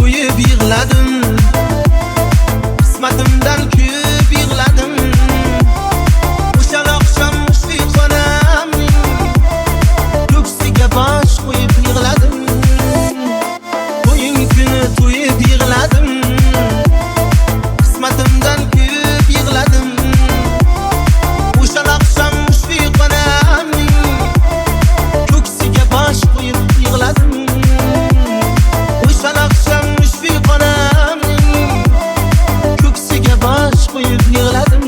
to'yib yig'ladim, qismatimdan ko'p yig'ladim. O'sha oqshom mushfiqonamning ko'ksiga bosh qo'yib yig'ladim. To'ying kuni to'yib yig'ladim, qismatimdan ko'p yig'ladim. O'sha oqshom mushfiqonamning ko'ksiga bosh qo'yib yig'ladim. O'sha oqshom mushfiqonamning ko'ksiga bosh qo'yib yig'ladim.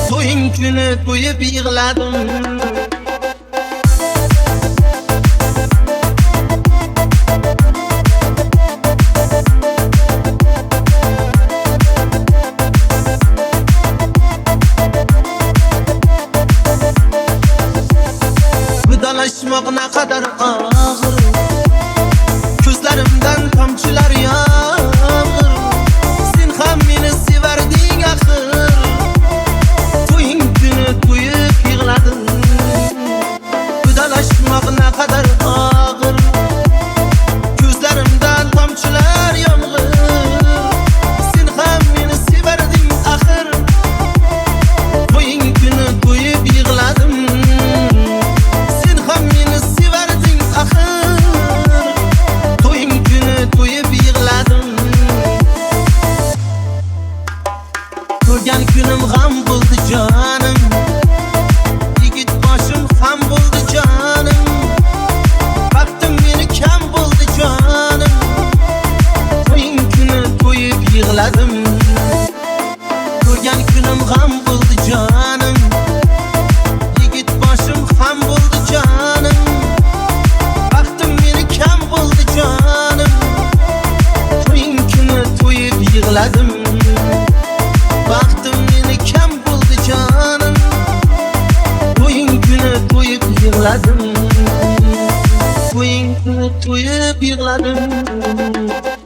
To'ying kuni to'yib yig'ladim. Vidolashmoq naqadar og'ir, ko'zlarimdan tomchilar yog'ir. Sen ham meni sevarding axir, to'ying kuni to'yib yig'ladim. Vidolashmoq naqadar og'ir, ko'zlarimdan tomchilar yog'ir. Sen ham meni sevarding axir, to'ying kuni to'yib yig'ladim. Ko'rgan kunim g'am bo'ldi jonim, yigit boshim ham bo'ldi jonim. Baxtim meni kam bo'ldi jonim, to'ying kuni to'yib yig'ladim. Ko'rgan kunim g'am bo'ldi jonim, yigit boshim ham bo'ldi jonim. Baxtim meni kam bo'ldi jonim, to'ying kuni to'yib yig'ladim. Baxtim meni kam bo'ldi jonim, to'ying kuni to'yib yig'ladim. To'ying kuni to'yib yig'ladim.